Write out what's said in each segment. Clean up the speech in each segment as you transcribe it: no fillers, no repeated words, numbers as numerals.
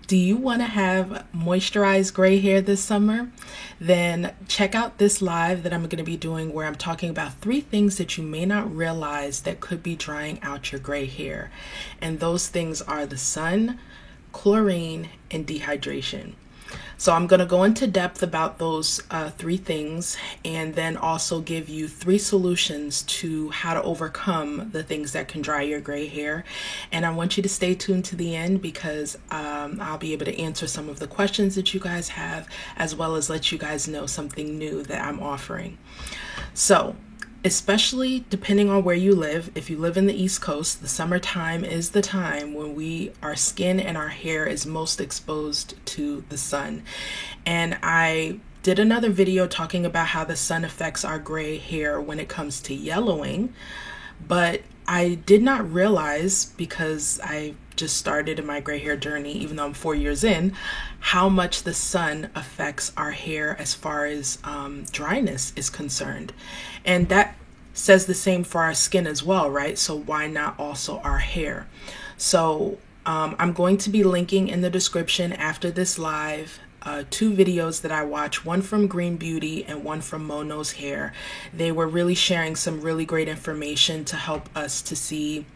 Do you want to have moisturized gray hair this summer? Then check out this live that I'm going to be doing where I'm talking about 3 things that you may not realize that could be drying out your gray hair. And those things are the sun, chlorine, and dehydration. So I'm going to go into depth about those 3 things and then also give you 3 solutions to how to overcome the things that can dry your gray hair. And I want you to stay tuned to the end because I'll be able to answer some of the questions that you guys have, as well as let you guys know something new that I'm offering. So, especially depending on where you live, if you live in the East Coast, the summertime is the time when our skin and our hair is most exposed to the sun. And I did another video talking about how the sun affects our gray hair when it comes to yellowing, but I did not realize, because I just started in my gray hair journey, even though I'm 4 years in, how much the sun affects our hair as far as dryness is concerned. And that says the same for our skin as well, right? So why not also our hair? So I'm going to be linking in the description after this live 2 videos that I watched, one from Green Beauty and one from Mo Knows Hair. They were really sharing some really great information to help us to see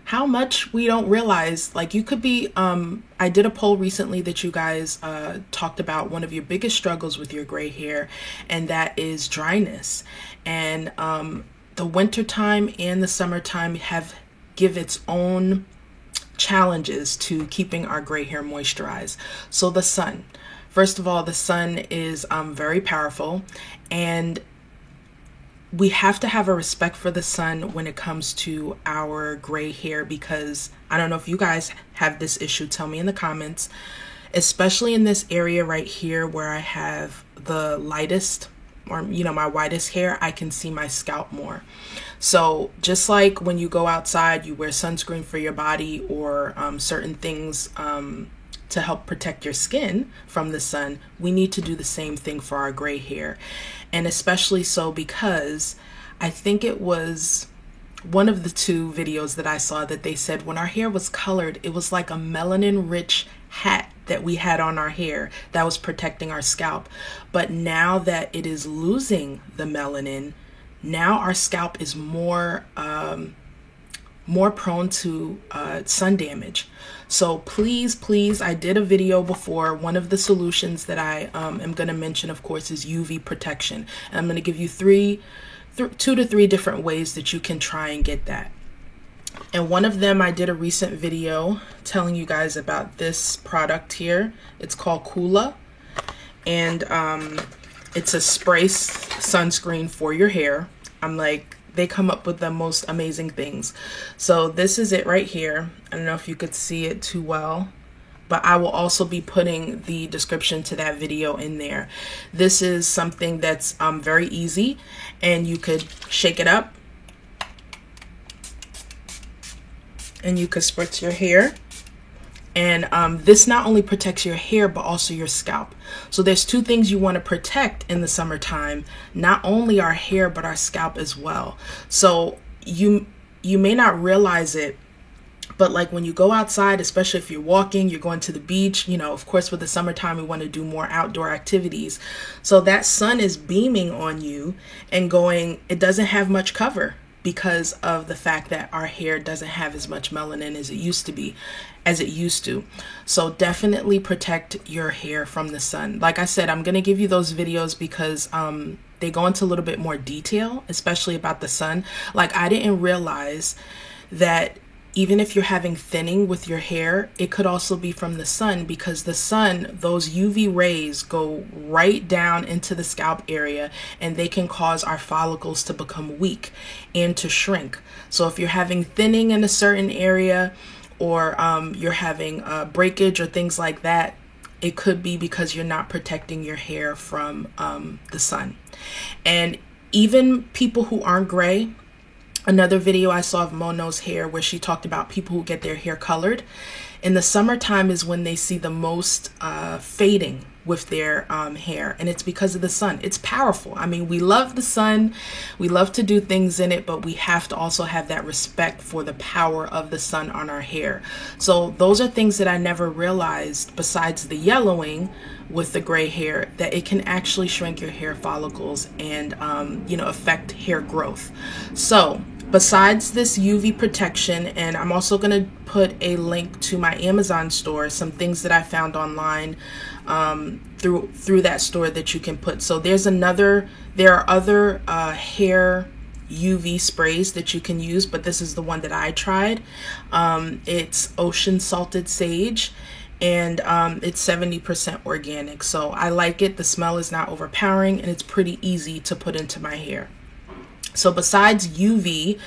how much we don't realize. Like, you could be, I did a poll recently that you guys talked about one of your biggest struggles with your gray hair, and that is dryness. And the wintertime and the summertime give its own challenges to keeping our gray hair moisturized. So the sun, first of all, the sun is very powerful, and we have to have a respect for the sun when it comes to our gray hair, because I don't know if you guys have this issue, tell me in the comments, especially in this area right here where I have the lightest, or my whitest hair, I can see my scalp more. So just like when you go outside, you wear sunscreen for your body, or certain things to help protect your skin from the sun, we need to do the same thing for our gray hair. And especially so because I think it was one of the 2 videos that I saw that they said when our hair was colored, it was like a melanin rich hat that we had on our hair that was protecting our scalp. But now that it is losing the melanin, now our scalp is more prone to sun damage. So please, I did a video before. One of the solutions that I am going to mention, of course, is UV protection. And I'm going to give you 2 to 3 different ways that you can try and get that. And one of them, I did a recent video telling you guys about this product here. It's called Coola, and it's a spray sunscreen for your hair. They come up with the most amazing things. So this is it right here. I don't know if you could see it too well, but I will also be putting the description to that video in there. This is something that's very easy, and you could shake it up and you could spritz your hair. And this not only protects your hair, but also your scalp. So there's 2 things you want to protect in the summertime, not only our hair, but our scalp as well. So you may not realize it, but like when you go outside, especially if you're walking, you're going to the beach, of course, with the summertime, we want to do more outdoor activities. So that sun is beaming on you and it doesn't have much cover, because of the fact that our hair doesn't have as much melanin as it used to. So definitely protect your hair from the sun. Like I said, I'm going to give you those videos because they go into a little bit more detail, especially about the sun. Like, I didn't realize that even if you're having thinning with your hair, it could also be from the sun, because the sun, those UV rays go right down into the scalp area, and they can cause our follicles to become weak and to shrink. So if you're having thinning in a certain area, or you're having breakage or things like that, it could be because you're not protecting your hair from the sun. And even people who aren't gray, another video I saw of Mo Knows Hair where she talked about people who get their hair colored. In the summertime is when they see the most fading with their hair, and it's because of the sun. It's powerful. I mean, we love the sun, we love to do things in it, but we have to also have that respect for the power of the sun on our hair. So those are things that I never realized, besides the yellowing with the gray hair, that it can actually shrink your hair follicles and affect hair growth. So besides this UV protection, and I'm also going to put a link to my Amazon store, some things that I found online through that store that you can put. So there are other hair UV sprays that you can use, but this is the one that I tried. It's ocean salted sage, and it's 70% organic. So I like it. The smell is not overpowering, and it's pretty easy to put into my hair. So besides UV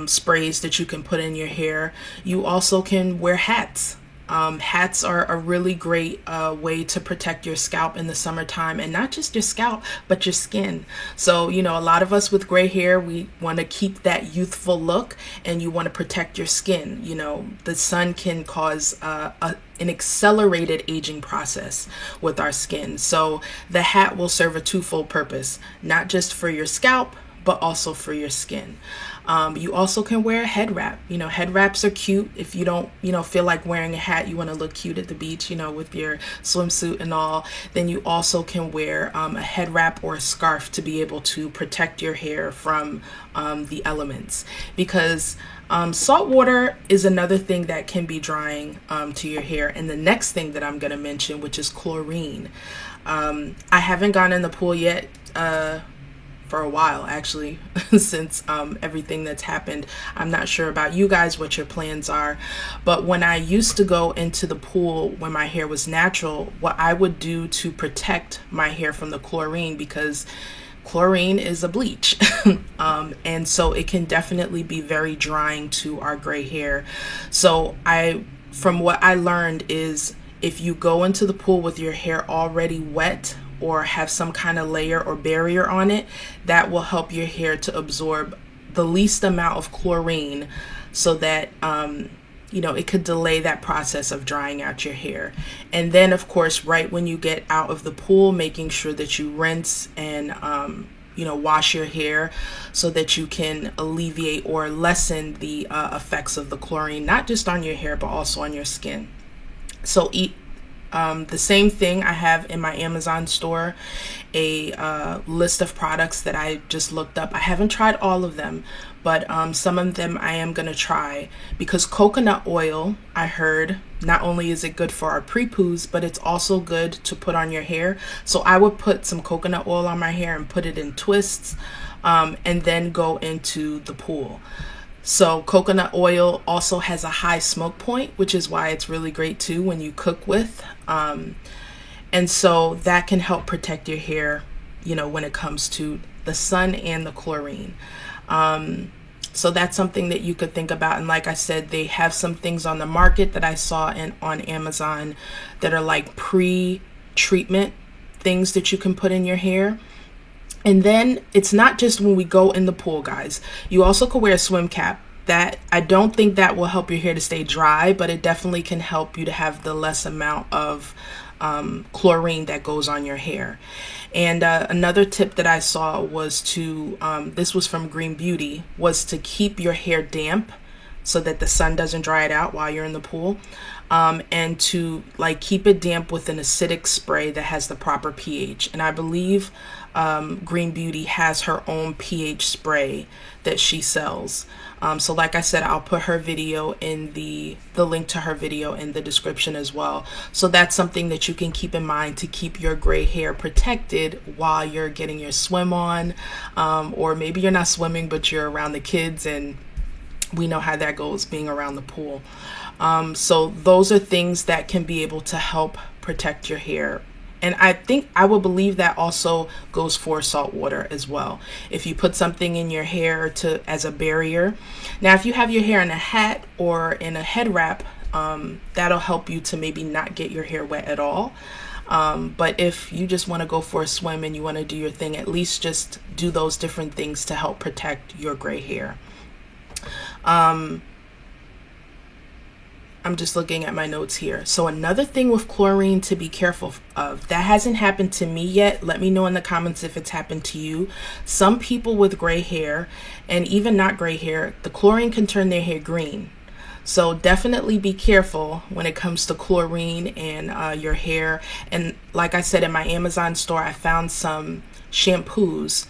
sprays that you can put in your hair, you also can wear hats. Hats are a really great way to protect your scalp in the summertime, and not just your scalp, but your skin. So, a lot of us with gray hair, we want to keep that youthful look, and you want to protect your skin. The sun can cause an accelerated aging process with our skin. So the hat will serve a twofold purpose, not just for your scalp, but also for your skin. You also can wear a head wrap. Head wraps are cute. If you don't, feel like wearing a hat, you want to look cute at the beach, with your swimsuit and all, then you also can wear a head wrap or a scarf to be able to protect your hair from the elements. Because salt water is another thing that can be drying to your hair. And the next thing that I'm going to mention, which is chlorine. I haven't gone in the pool yet, for a while actually, since everything that's happened. I'm not sure about you guys, what your plans are, but when I used to go into the pool when my hair was natural, what I would do to protect my hair from the chlorine, because chlorine is a bleach, and so it can definitely be very drying to our gray hair. So from what I learned is, if you go into the pool with your hair already wet or have some kind of layer or barrier on it, that will help your hair to absorb the least amount of chlorine, so that it could delay that process of drying out your hair. And then, of course, right when you get out of the pool, making sure that you rinse and wash your hair, so that you can alleviate or lessen the effects of the chlorine, not just on your hair, but also on your skin. So the same thing, I have in my Amazon store a list of products that I just looked up. I haven't tried all of them, but some of them I am going to try, because coconut oil, I heard, not only is it good for our pre-poos, but it's also good to put on your hair. So I would put some coconut oil on my hair and put it in twists, and then go into the pool. So coconut oil also has a high smoke point, which is why it's really great too when you cook with. And so that can help protect your hair, when it comes to the sun and the chlorine. So that's something that you could think about. And like I said, they have some things on the market that I saw on Amazon that are like pre-treatment things that you can put in your hair. And then it's not just when we go in the pool, guys. You also could wear a swim cap. That, I don't think that will help your hair to stay dry, but it definitely can help you to have the less amount of chlorine that goes on your hair. And another tip that I saw was this was from Green Beauty, was to keep your hair damp so that the sun doesn't dry it out while you're in the pool. And to keep it damp with an acidic spray that has the proper pH. And I believe Green Beauty has her own pH spray that she sells. So like I said, I'll put her video in the link to her video in the description as well. So that's something that you can keep in mind to keep your gray hair protected while you're getting your swim on, or maybe you're not swimming, but you're around the kids, and we know how that goes being around the pool. So those are things that can be able to help protect your hair. And I will believe that also goes for salt water as well. If you put something in your hair as a barrier. Now, if you have your hair in a hat or in a head wrap, that'll help you to maybe not get your hair wet at all. But if you just want to go for a swim and you want to do your thing, at least just do those different things to help protect your gray hair. I'm I'm just looking at my notes here. So another thing with chlorine to be careful of, that hasn't happened to me yet. Let me know in the comments if it's happened to you. Some people with gray hair, and even not gray hair, the chlorine can turn their hair green. So definitely be careful when it comes to chlorine and your hair. And like I said, in my Amazon store, I found some shampoos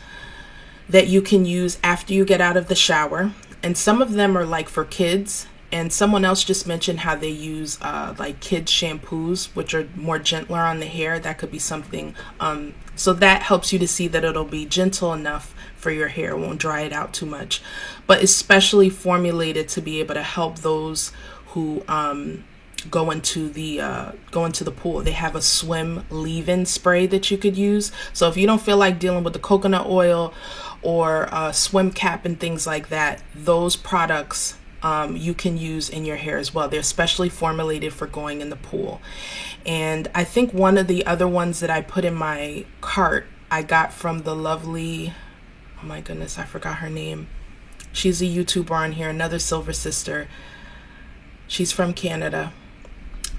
that you can use after you get out of the shower. And some of them are like for kids. And someone else just mentioned how they use like kids shampoos, which are more gentler on the hair. That could be something. So that helps you to see that it'll be gentle enough for your hair. It won't dry it out too much. But especially formulated to be able to help those who go into the pool. They have a swim leave-in spray that you could use. So if you don't feel like dealing with the coconut oil or swim cap and things like that, those products you can use in your hair as well. They're specially formulated for going in the pool. And I think one of the other ones that I put in my cart, I got from the lovely, oh my goodness, I forgot her name. She's a YouTuber on here, another Silver Sister. She's from Canada.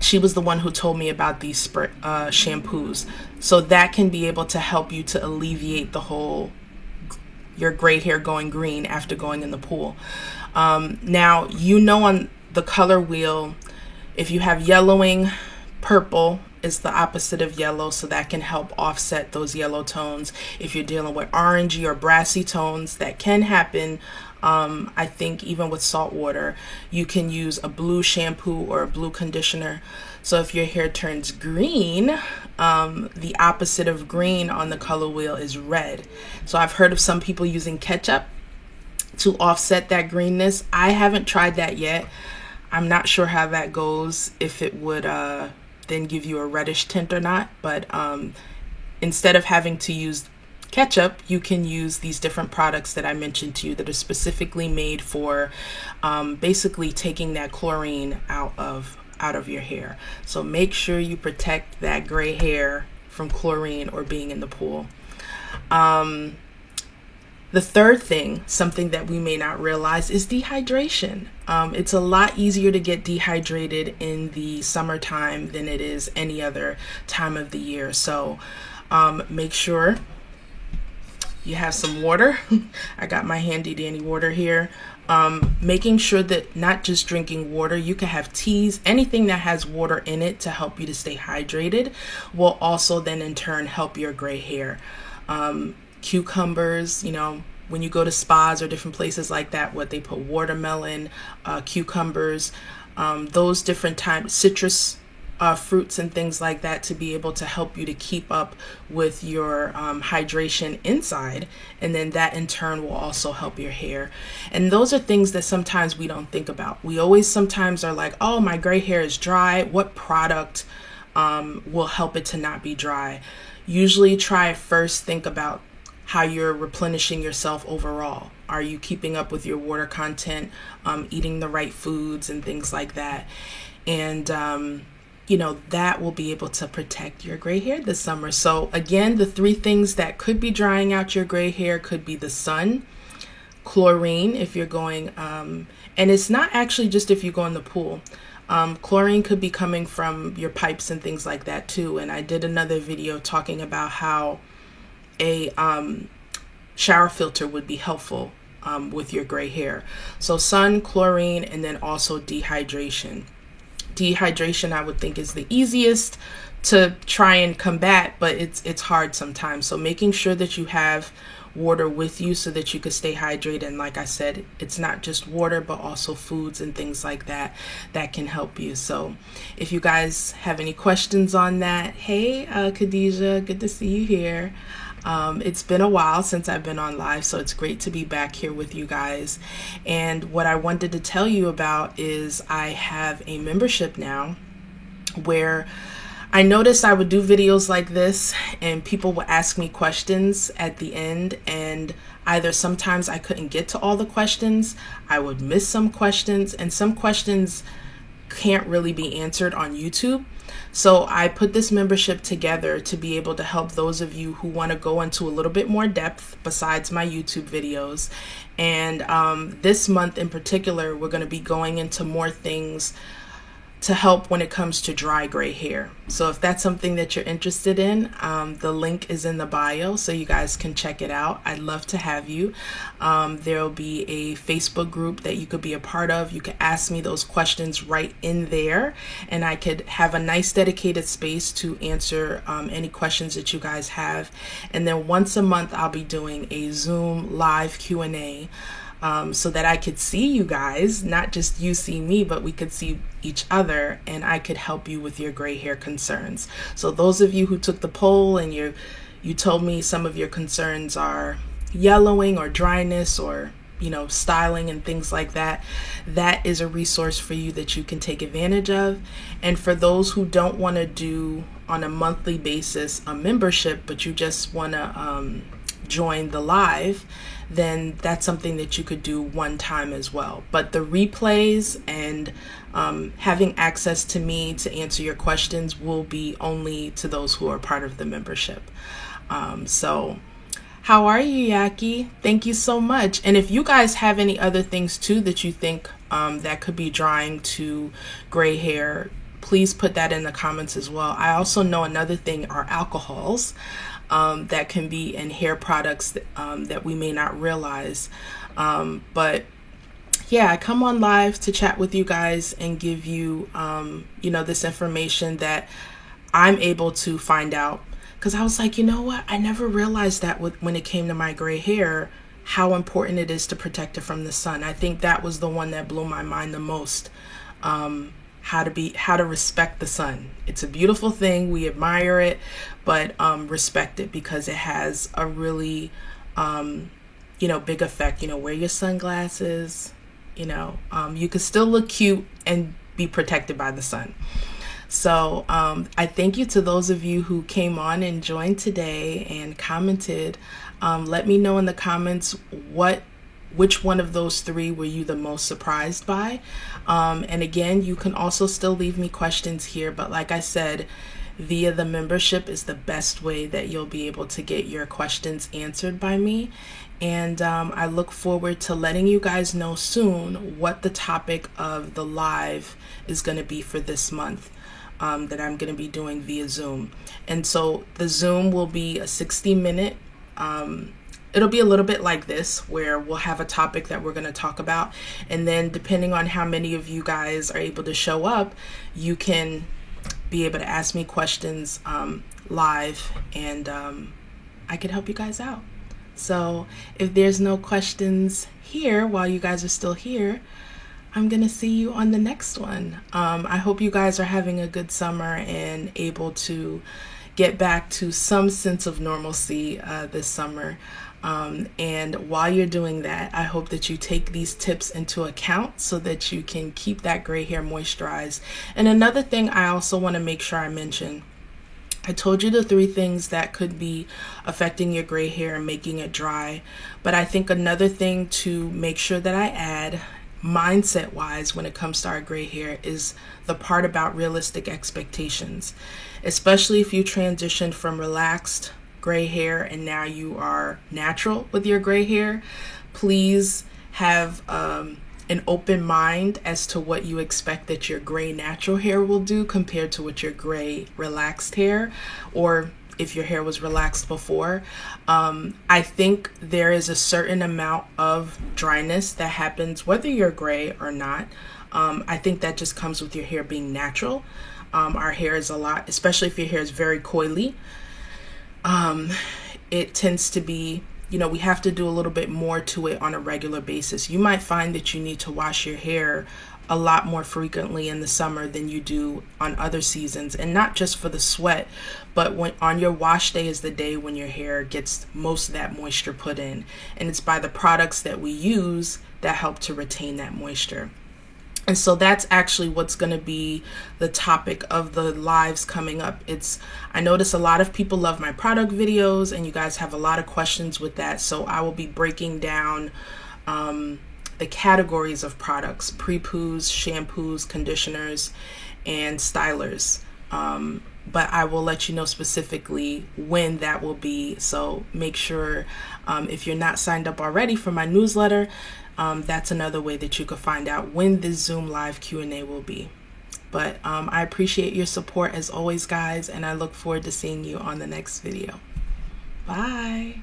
She was the one who told me about these shampoos. So that can be able to help you to alleviate the whole your gray hair going green after going in the pool. Now, you know, on the color wheel, if you have yellowing, purple is the opposite of yellow, so that can help offset those yellow tones. If you're dealing with orangey or brassy tones, that can happen. I think even with salt water, you can use a blue shampoo or a blue conditioner. So if your hair turns green, the opposite of green on the color wheel is red. So I've heard of some people using ketchup to offset that greenness. I haven't tried that yet. I'm not sure how that goes, if it would then give you a reddish tint or not. But instead of having to use ketchup, you can use these different products that I mentioned to you that are specifically made for basically taking that chlorine out of your hair. So make sure you protect that gray hair from chlorine or being in the pool. The third thing, something that we may not realize, is dehydration. It's a lot easier to get dehydrated in the summertime than it is any other time of the year. So make sure you have some water. I got my handy dandy water here. Making sure that not just drinking water, you can have teas, anything that has water in it to help you to stay hydrated will also then in turn help your gray hair. Cucumbers, you know, when you go to spas or different places like that, what they put watermelon, cucumbers, those different types, citrus fruits and things like that, to be able to help you to keep up with your hydration inside, and then that in turn will also help your hair. And those are things that sometimes we don't think about. We always sometimes are like, oh, my gray hair is dry, what product will help it to not be dry? Usually try first, think about how you're replenishing yourself overall. Are you keeping up with your water content, eating the right foods and things like that? And you know, that will be able to protect your gray hair this summer. So again, the three things that could be drying out your gray hair could be the sun, chlorine if you're going, and it's not actually just if you go in the pool. Chlorine could be coming from your pipes and things like that too. And I did another video talking about how a shower filter would be helpful with your gray hair. So sun, chlorine, and then also dehydration. Dehydration, I would think, is the easiest to try and combat, but it's hard sometimes. So making sure that you have water with you so that you can stay hydrated. And like I said, it's not just water, but also foods and things like that that can help you. So if you guys have any questions on that, hey, Khadijah, good to see you here. It's been a while since I've been on live, so it's great to be back here with you guys. And what I wanted to tell you about is I have a membership now where I noticed I would do videos like this and people would ask me questions at the end, and either sometimes I couldn't get to all the questions, I would miss some questions, and some questions can't really be answered on YouTube. So I put this membership together to be able to help those of you who want to go into a little bit more depth besides my YouTube videos. And this month in particular, we're going to be going into more things to help when it comes to dry gray hair. So if that's something that you're interested in, the link is in the bio so you guys can check it out. I'd love to have you. There'll be a Facebook group that you could be a part of. You could ask me those questions right in there, and I could have a nice dedicated space to answer any questions that you guys have. And then once a month, I'll be doing a Zoom live Q&A. So that I could see you guys, not just you see me, but we could see each other, and I could help you with your gray hair concerns. So those of you who took the poll and you told me some of your concerns are yellowing or dryness or styling and things like that, that is a resource for you that you can take advantage of. And for those who don't want to do on a monthly basis a membership, but you just want to join the live, then that's something that you could do one time as well. But the replays and having access to me to answer your questions will be only to those who are part of the membership. So how are you, Yaki? Thank you so much. And if you guys have any other things too that you think that could be drying to gray hair, please put that in the comments as well. I also know another thing are alcohols. That can be in hair products that we may not realize. But yeah, I come on live to chat with you guys and give you, this information that I'm able to find out. Because I was like, you know what? I never realized that when it came to my gray hair, how important it is to protect it from the sun. I think that was the one that blew my mind the most. How to respect the sun. It's a beautiful thing. We admire it, but respect it because it has a really, big effect. Wear your sunglasses. You can still look cute and be protected by the sun. So I thank you to those of you who came on and joined today and commented. Let me know in the comments which one of those three were you the most surprised by? And again, you can also still leave me questions here, but like I said, via the membership is the best way that you'll be able to get your questions answered by me. And I look forward to letting you guys know soon what the topic of the live is going to be for this month that I'm going to be doing via Zoom. And so the Zoom will be a 60-minute it'll be a little bit like this, where we'll have a topic that we're going to talk about. And then depending on how many of you guys are able to show up, you can be able to ask me questions live, and I could help you guys out. So if there's no questions here while you guys are still here, I'm going to see you on the next one. I hope you guys are having a good summer and able to get back to some sense of normalcy this summer. And while you're doing that, I hope that you take these tips into account so that you can keep that gray hair moisturized. And another thing I also want to make sure I mention, I told you the 3 things that could be affecting your gray hair and making it dry. But I think another thing to make sure that I add mindset wise when it comes to our gray hair is the part about realistic expectations, especially if you transitioned from relaxed gray hair and now you are natural with your gray hair. Please have an open mind as to what you expect that your gray natural hair will do compared to what your gray relaxed hair, or if your hair was relaxed before. I think there is a certain amount of dryness that happens whether you're gray or not. I think that just comes with your hair being natural. Our hair is a lot, especially if your hair is very coily. It tends to be, we have to do a little bit more to it on a regular basis. You might find that you need to wash your hair a lot more frequently in the summer than you do on other seasons, and not just for the sweat, but when on your wash day is the day when your hair gets most of that moisture put in, and it's by the products that we use that help to retain that moisture. And so that's actually what's going to be the topic of the lives coming up. I notice a lot of people love my product videos, and you guys have a lot of questions with that. So I will be breaking down the categories of products: pre-poos, shampoos, conditioners, and stylers. But I will let you know specifically when that will be. So make sure if you're not signed up already for my newsletter, that's another way that you could find out when this Zoom live Q&A will be. But I appreciate your support as always, guys, and I look forward to seeing you on the next video. Bye.